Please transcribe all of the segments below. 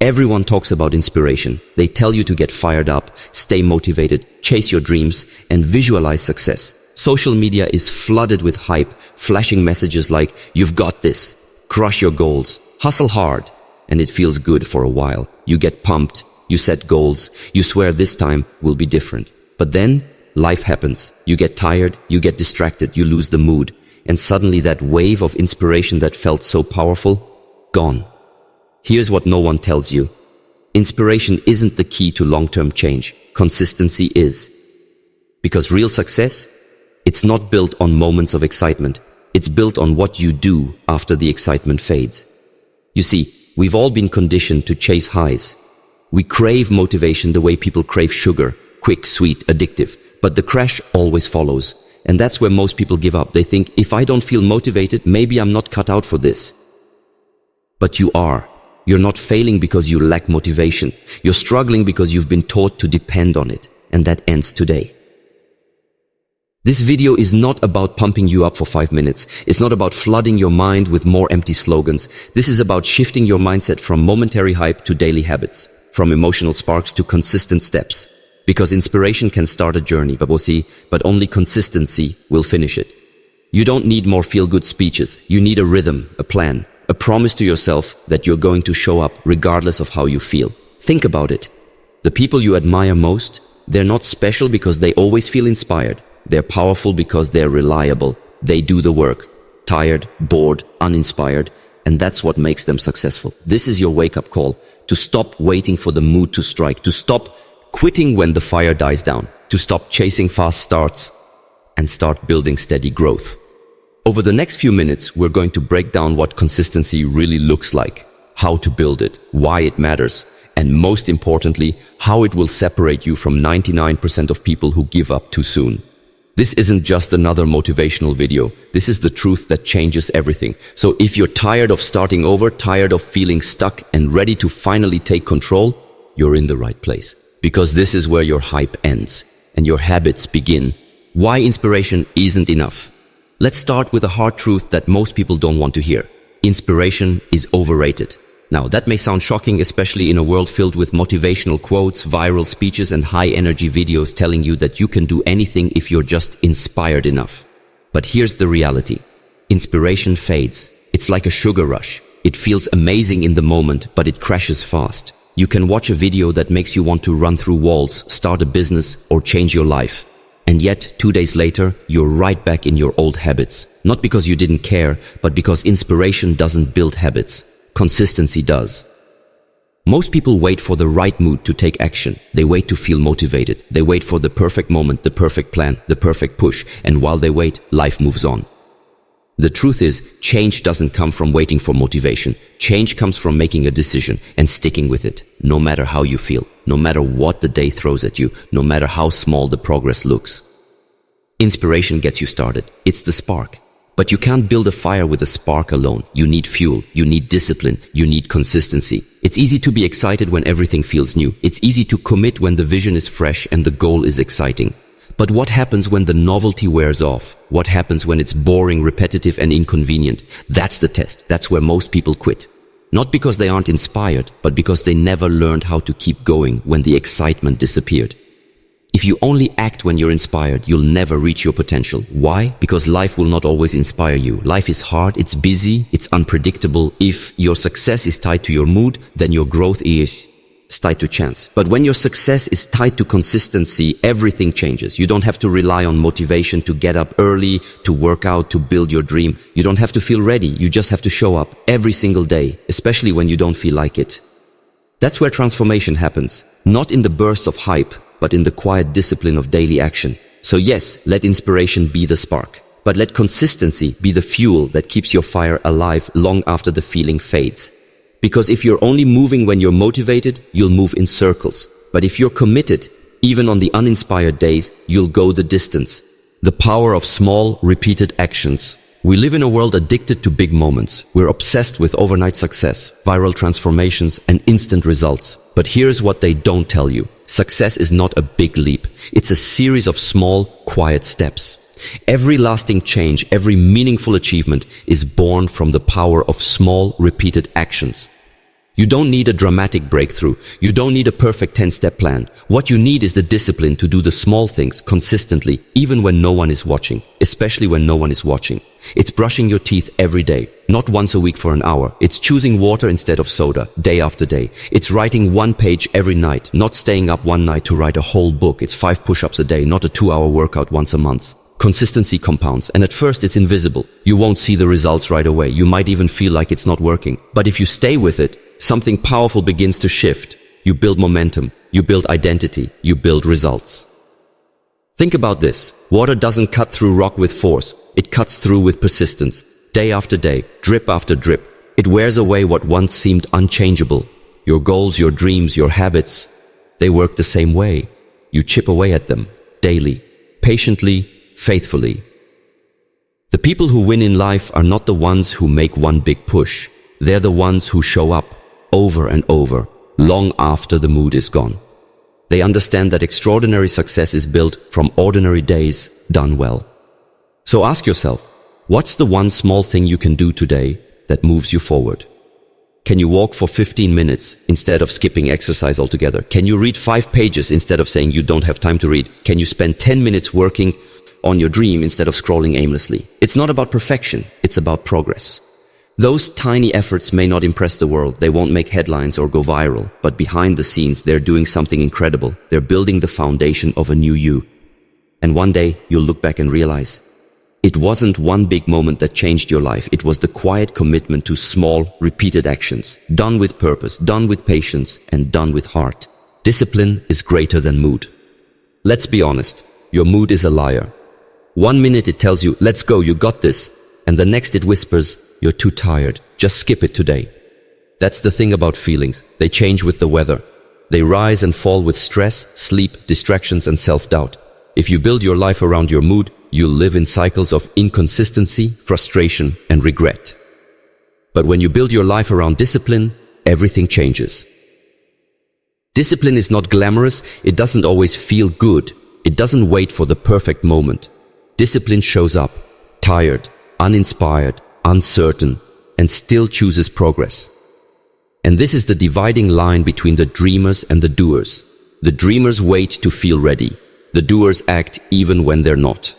Everyone talks about inspiration. They tell you to get fired up, stay motivated, chase your dreams, and visualize success. Social media is flooded with hype, flashing messages like, "You've got this, crush your goals, hustle hard," and it feels good for a while. You get pumped, you set goals, you swear this time will be different. But then, life happens. You get tired, you get distracted, you lose the mood, and suddenly that wave of inspiration that felt so powerful, gone. Here's what no one tells you. Inspiration isn't the key to long-term change. Consistency is. Because real success, it's not built on moments of excitement. It's built on what you do after the excitement fades. You see, we've all been conditioned to chase highs. We crave motivation the way people crave sugar, quick, sweet, addictive. But the crash always follows. And that's where most people give up. They think, if I don't feel motivated, maybe I'm not cut out for this. But you are. You're not failing because you lack motivation. You're struggling because you've been taught to depend on it. And that ends today. This video is not about pumping you up for 5 minutes. It's not about flooding your mind with more empty slogans. This is about shifting your mindset from momentary hype to daily habits, from emotional sparks to consistent steps. Because inspiration can start a journey, but only consistency will finish it. You don't need more feel-good speeches. You need a rhythm, a plan, a promise to yourself that you're going to show up regardless of how you feel. Think about it. The people you admire most, they're not special because they always feel inspired. They're powerful because they're reliable. They do the work. Tired, bored, uninspired, and that's what makes them successful. This is your wake-up call. To stop waiting for the mood to strike. To stop quitting when the fire dies down. To stop chasing fast starts and start building steady growth. Over the next few minutes, we're going to break down what consistency really looks like, how to build it, why it matters, and most importantly, how it will separate you from 99% of people who give up too soon. This isn't just another motivational video. This is the truth that changes everything. So if you're tired of starting over, tired of feeling stuck, and ready to finally take control, you're in the right place. Because this is where your hype ends and your habits begin. Why inspiration isn't enough. Let's start with a hard truth that most people don't want to hear. Inspiration is overrated. Now, that may sound shocking, especially in a world filled with motivational quotes, viral speeches, and high-energy videos telling you that you can do anything if you're just inspired enough. But here's the reality. Inspiration fades. It's like a sugar rush. It feels amazing in the moment, but it crashes fast. You can watch a video that makes you want to run through walls, start a business, or change your life. And yet, 2 days later, you're right back in your old habits. Not because you didn't care, but because inspiration doesn't build habits. Consistency does. Most people wait for the right mood to take action. They wait to feel motivated. They wait for the perfect moment, the perfect plan, the perfect push. And while they wait, life moves on. The truth is, change doesn't come from waiting for motivation. Change comes from making a decision and sticking with it, no matter how you feel, no matter what the day throws at you, no matter how small the progress looks. Inspiration gets you started. It's the spark. But you can't build a fire with a spark alone. You need fuel, you need discipline, you need consistency. It's easy to be excited when everything feels new. It's easy to commit when the vision is fresh and the goal is exciting. But what happens when the novelty wears off? What happens when it's boring, repetitive, and inconvenient? That's the test. That's where most people quit. Not because they aren't inspired, but because they never learned how to keep going when the excitement disappeared. If you only act when you're inspired, you'll never reach your potential. Why? Because life will not always inspire you. Life is hard, it's busy, it's unpredictable. If your success is tied to your mood, then your growth is tied to chance. But when your success is tied to consistency, everything changes. You don't have to rely on motivation to get up early, to work out, to build your dream. You don't have to feel ready. You just have to show up every single day, especially when you don't feel like it. That's where transformation happens. Not in the bursts of hype, but in the quiet discipline of daily action. So yes, let inspiration be the spark. But let consistency be the fuel that keeps your fire alive long after the feeling fades. Because if you're only moving when you're motivated, you'll move in circles. But if you're committed, even on the uninspired days, you'll go the distance. The power of small, repeated actions. We live in a world addicted to big moments. We're obsessed with overnight success, viral transformations, and instant results. But here's what they don't tell you. Success is not a big leap. It's a series of small, quiet steps. Every lasting change, every meaningful achievement is born from the power of small, repeated actions. You don't need a dramatic breakthrough. You don't need a perfect 10-step plan. What you need is the discipline to do the small things consistently, even when no one is watching, especially when no one is watching. It's brushing your teeth every day, not once a week for an hour. It's choosing water instead of soda, day after day. It's writing one page every night, not staying up one night to write a whole book. It's 5 push-ups a day, not a 2-hour workout once a month. Consistency compounds, and at first it's invisible. You won't see the results right away. You might even feel like it's not working. But if you stay with it, something powerful begins to shift. You build momentum, you build identity, you build results. Think about this. Water doesn't cut through rock with force. It cuts through with persistence. Day after day, drip after drip. It wears away what once seemed unchangeable. Your goals, your dreams, your habits, they work the same way. You chip away at them, daily, patiently, faithfully. The people who win in life are not the ones who make one big push. They're the ones who show up over and over, long after the mood is gone. They understand that extraordinary success is built from ordinary days done well. So ask yourself, what's the one small thing you can do today that moves you forward? Can you walk for 15 minutes instead of skipping exercise altogether? Can you read 5 pages instead of saying you don't have time to read? Can you spend 10 minutes working on your dream instead of scrolling aimlessly? It's not about perfection, it's about progress. Those tiny efforts may not impress the world, they won't make headlines or go viral, but behind the scenes they're doing something incredible. They're building the foundation of a new you. And one day you'll look back and realize, it wasn't one big moment that changed your life, it was the quiet commitment to small, repeated actions, done with purpose, done with patience, and done with heart. Discipline is greater than mood. Let's be honest, your mood is a liar. One minute it tells you, let's go, you got this, and the next it whispers, you're too tired, just skip it today. That's the thing about feelings. They change with the weather. They rise and fall with stress, sleep, distractions, and self-doubt. If you build your life around your mood, you'll live in cycles of inconsistency, frustration, and regret. But when you build your life around discipline, everything changes. Discipline is not glamorous, it doesn't always feel good, it doesn't wait for the perfect moment. Discipline shows up, tired, uninspired, uncertain, and still chooses progress. And this is the dividing line between the dreamers and the doers. The dreamers wait to feel ready. The doers act even when they're not.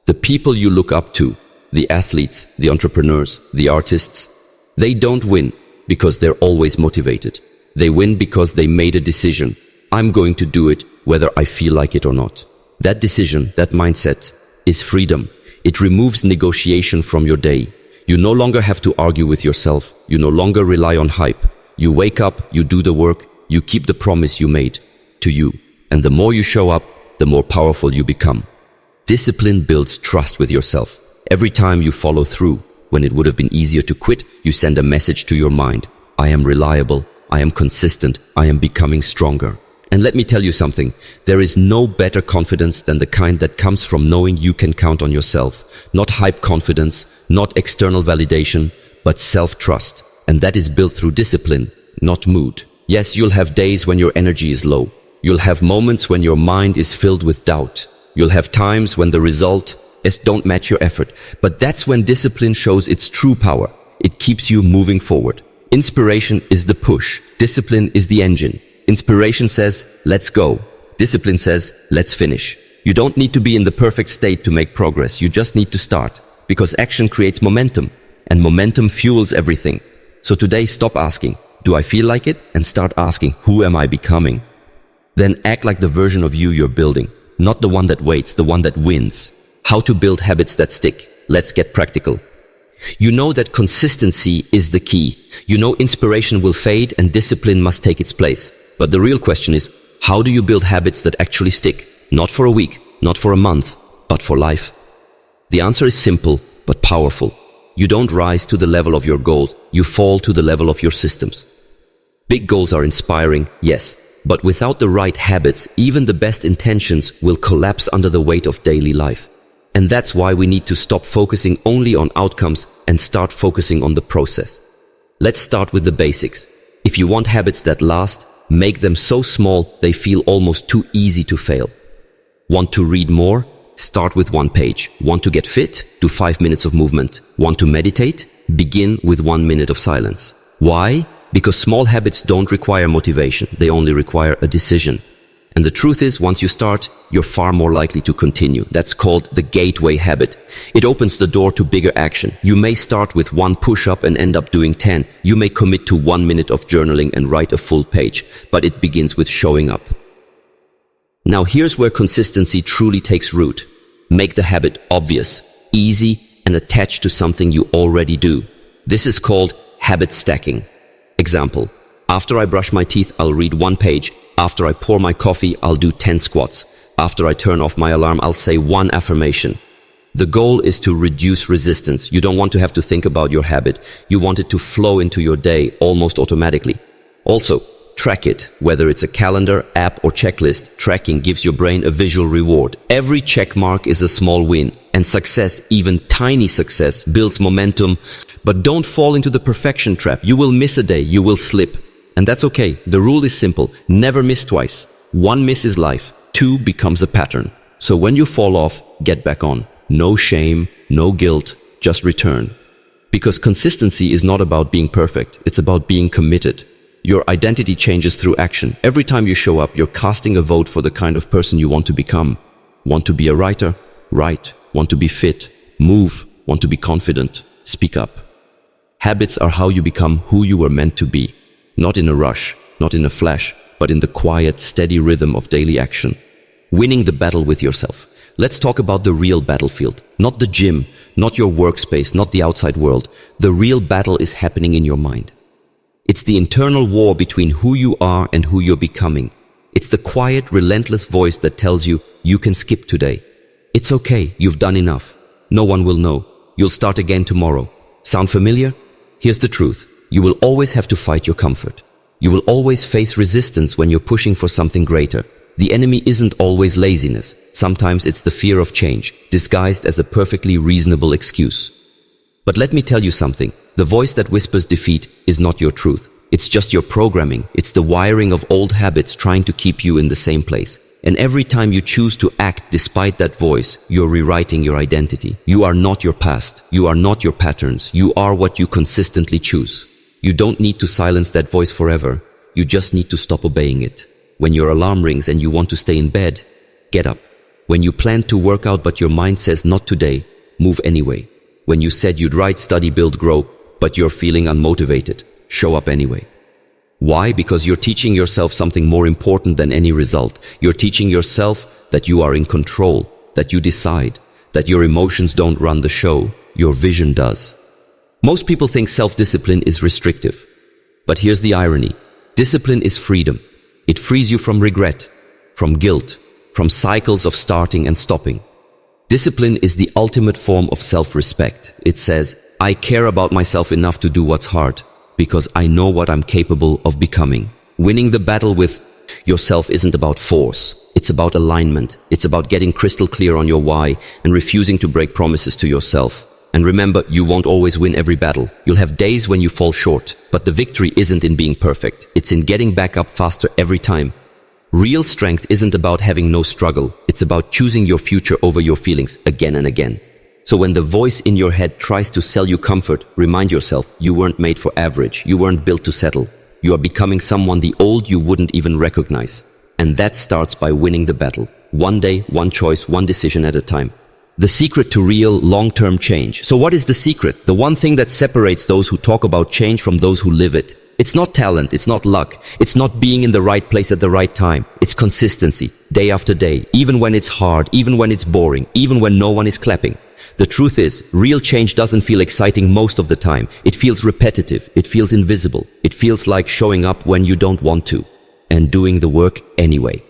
The people you look up to, the athletes, the entrepreneurs, the artists, they don't win because they're always motivated. They win because they made a decision. I'm going to do it whether I feel like it or not. That decision, that mindset, is freedom. It removes negotiation from your day. You no longer have to argue with yourself. You no longer rely on hype. You wake up, you do the work, you keep the promise you made to you. And the more you show up, the more powerful you become. Discipline builds trust with yourself. Every time you follow through, when it would have been easier to quit, you send a message to your mind. I am reliable. I am consistent. I am becoming stronger. And let me tell you something, there is no better confidence than the kind that comes from knowing you can count on yourself. Not hype confidence, not external validation, but self-trust. And that is built through discipline, not mood. Yes, you'll have days when your energy is low. You'll have moments when your mind is filled with doubt. You'll have times when the results don't match your effort. But that's when discipline shows its true power. It keeps you moving forward. Inspiration is the push. Discipline is the engine. Inspiration says, let's go. Discipline says, let's finish. You don't need to be in the perfect state to make progress. You just need to start. Because action creates momentum. And momentum fuels everything. So today, stop asking, do I feel like it? And start asking, who am I becoming? Then act like the version of you you're building. Not the one that waits, the one that wins. How to build habits that stick. Let's get practical. You know that consistency is the key. You know inspiration will fade and discipline must take its place. But the real question is, how do you build habits that actually stick? Not for a week, not for a month, but for life. The answer is simple, but powerful. You don't rise to the level of your goals, you fall to the level of your systems. Big goals are inspiring, yes, but without the right habits, even the best intentions will collapse under the weight of daily life. And that's why we need to stop focusing only on outcomes and start focusing on the process. Let's start with the basics. If you want habits that last, make them so small they feel almost too easy to fail. Want to read more? Start with 1 page. Want to get fit? Do 5 minutes of movement. Want to meditate? Begin with 1 minute of silence. Why? Because small habits don't require motivation, they only require a decision. And the truth is, once you start, you're far more likely to continue. That's called the gateway habit. It opens the door to bigger action. You may start with 1 push-up and end up doing 10. You may commit to 1 minute of journaling and write a full page, but it begins with showing up. Now here's where consistency truly takes root. Make the habit obvious, easy, and attached to something you already do. This is called habit stacking. Example: after I brush my teeth, I'll read 1 page. After I pour my coffee, I'll do 10 squats. After I turn off my alarm, I'll say 1 affirmation. The goal is to reduce resistance. You don't want to have to think about your habit. You want it to flow into your day almost automatically. Also, track it. Whether it's a calendar, app, or checklist, tracking gives your brain a visual reward. Every check mark is a small win, and success, even tiny success, builds momentum. But don't fall into the perfection trap. You will miss a day, you will slip. And that's okay. The rule is simple. Never miss twice. 1 miss is life. 2 becomes a pattern. So when you fall off, get back on. No shame, no guilt, just return. Because consistency is not about being perfect. It's about being committed. Your identity changes through action. Every time you show up, you're casting a vote for the kind of person you want to become. Want to be a writer? Write. Want to be fit? Move. Want to be confident? Speak up. Habits are how you become who you were meant to be. Not in a rush, not in a flash, but in the quiet, steady rhythm of daily action. Winning the battle with yourself. Let's talk about the real battlefield. Not the gym, not your workspace, not the outside world. The real battle is happening in your mind. It's the internal war between who you are and who you're becoming. It's the quiet, relentless voice that tells you, you can skip today. It's okay, you've done enough. No one will know. You'll start again tomorrow. Sound familiar? Here's the truth. You will always have to fight your comfort. You will always face resistance when you're pushing for something greater. The enemy isn't always laziness. Sometimes it's the fear of change, disguised as a perfectly reasonable excuse. But let me tell you something. The voice that whispers defeat is not your truth. It's just your programming. It's the wiring of old habits trying to keep you in the same place. And every time you choose to act despite that voice, you're rewriting your identity. You are not your past. You are not your patterns. You are what you consistently choose. You don't need to silence that voice forever. You just need to stop obeying it. When your alarm rings and you want to stay in bed, get up. When you plan to work out but your mind says not today, move anyway. When you said you'd write, study, build, grow, but you're feeling unmotivated, show up anyway. Why? Because you're teaching yourself something more important than any result. You're teaching yourself that you are in control, that you decide, that your emotions don't run the show, your vision does. Most people think self-discipline is restrictive. But here's the irony. Discipline is freedom. It frees you from regret, from guilt, from cycles of starting and stopping. Discipline is the ultimate form of self-respect. It says, I care about myself enough to do what's hard, because I know what I'm capable of becoming. Winning the battle with yourself isn't about force. It's about alignment. It's about getting crystal clear on your why and refusing to break promises to yourself. And remember, you won't always win every battle. You'll have days when you fall short, but the victory isn't in being perfect. It's in getting back up faster every time. Real strength isn't about having no struggle. It's about choosing your future over your feelings again and again. So when the voice in your head tries to sell you comfort, remind yourself, you weren't made for average. You weren't built to settle. You are becoming someone the old you wouldn't even recognize. And that starts by winning the battle. One day, one choice, one decision at a time. The secret to real, long-term change. So what is the secret? The one thing that separates those who talk about change from those who live it. It's not talent, it's not luck, it's not being in the right place at the right time. It's consistency, day after day, even when it's hard, even when it's boring, even when no one is clapping. The truth is, real change doesn't feel exciting most of the time. It feels repetitive, it feels invisible. It feels like showing up when you don't want to, and doing the work anyway.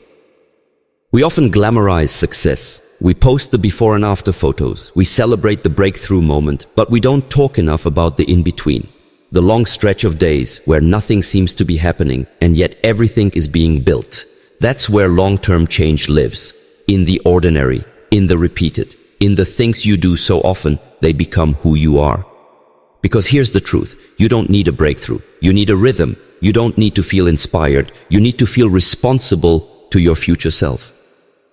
We often glamorize success. We post the before and after photos. We celebrate the breakthrough moment, but we don't talk enough about the in-between. The long stretch of days where nothing seems to be happening, and yet everything is being built. That's where long-term change lives. In the ordinary, in the repeated, in the things you do so often, they become who you are. Because here's the truth. You don't need a breakthrough. You need a rhythm. You don't need to feel inspired. You need to feel responsible to your future self.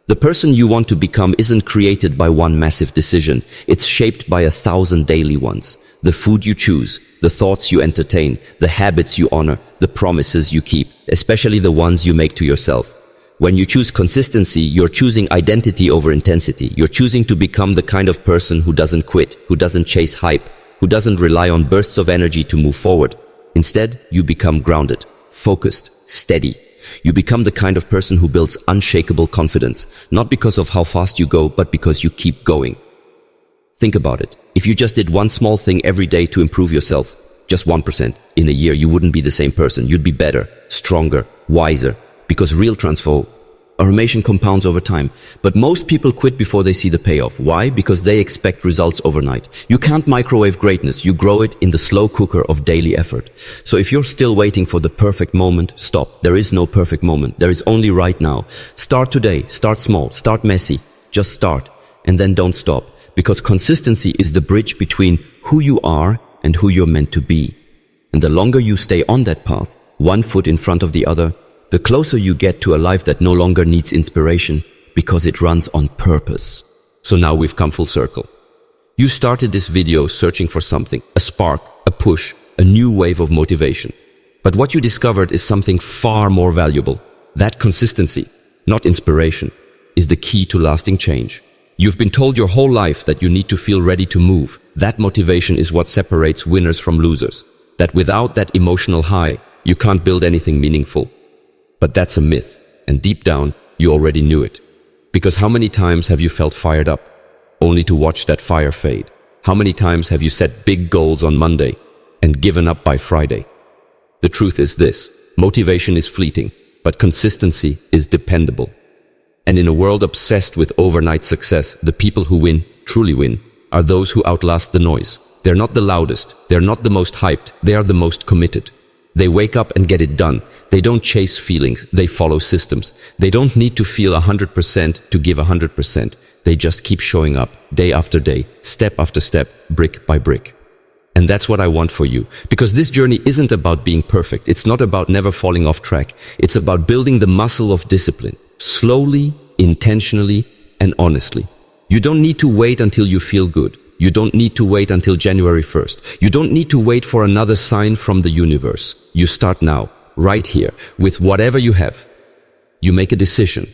The person you want to become isn't created by one massive decision. It's shaped by 1,000 daily ones. The food you choose, the thoughts you entertain, the habits you honor, the promises you keep, especially the ones you make to yourself. When you choose consistency, you're choosing identity over intensity. You're choosing to become the kind of person who doesn't quit, who doesn't chase hype, who doesn't rely on bursts of energy to move forward. Instead, you become grounded, focused, steady. You become the kind of person who builds unshakable confidence, not because of how fast you go, but because you keep going. Think about it. If you just did one small thing every day to improve yourself, just 1%, in a year you wouldn't be the same person. You'd be better, stronger, wiser, because real transformation compounds over time. But most people quit before they see the payoff. Why? Because they expect results overnight. You can't microwave greatness. You grow it in the slow cooker of daily effort. So if you're still waiting for the perfect moment, stop. There is no perfect moment. There is only right now. Start today. Start small. Start messy. Just start. And then don't stop. Because consistency is the bridge between who you are and who you're meant to be. And the longer you stay on that path, one foot in front of the other, the closer you get to a life that no longer needs inspiration because it runs on purpose. So now we've come full circle. You started this video searching for something, a spark, a push, a new wave of motivation. But what you discovered is something far more valuable. That consistency, not inspiration, is the key to lasting change. You've been told your whole life that you need to feel ready to move. That motivation is what separates winners from losers. That without that emotional high, you can't build anything meaningful. But that's a myth, and deep down, you already knew it. Because how many times have you felt fired up, only to watch that fire fade? How many times have you set big goals on Monday and given up by Friday? The truth is this: motivation is fleeting, but consistency is dependable. And in a world obsessed with overnight success, the people who win, truly win, are those who outlast the noise. They're not the loudest, they're not the most hyped, they are the most committed. They wake up and get it done. They don't chase feelings, they follow systems. They don't need to feel 100% to give 100%. They just keep showing up, day after day, step after step, brick by brick. And that's what I want for you. Because this journey isn't about being perfect. It's not about never falling off track. It's about building the muscle of discipline. Slowly, intentionally, and honestly. You don't need to wait until you feel good. You don't need to wait until January 1st. You don't need to wait for another sign from the universe. You start now, right here, with whatever you have. You make a decision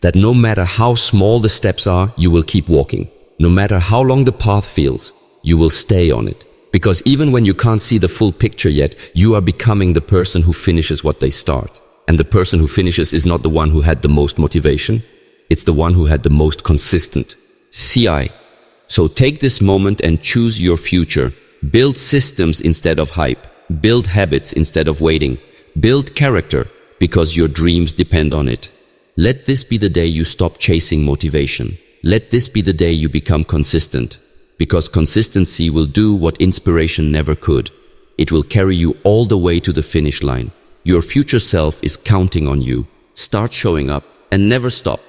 that no matter how small the steps are, you will keep walking. No matter how long the path feels, you will stay on it. Because even when you can't see the full picture yet, you are becoming the person who finishes what they start. And the person who finishes is not the one who had the most motivation. It's the one who had the most consistent CI. So take this moment and choose your future. Build systems instead of hype. Build habits instead of waiting. Build character because your dreams depend on it. Let this be the day you stop chasing motivation. Let this be the day you become consistent. Because consistency will do what inspiration never could. It will carry you all the way to the finish line. Your future self is counting on you. Start showing up and never stop.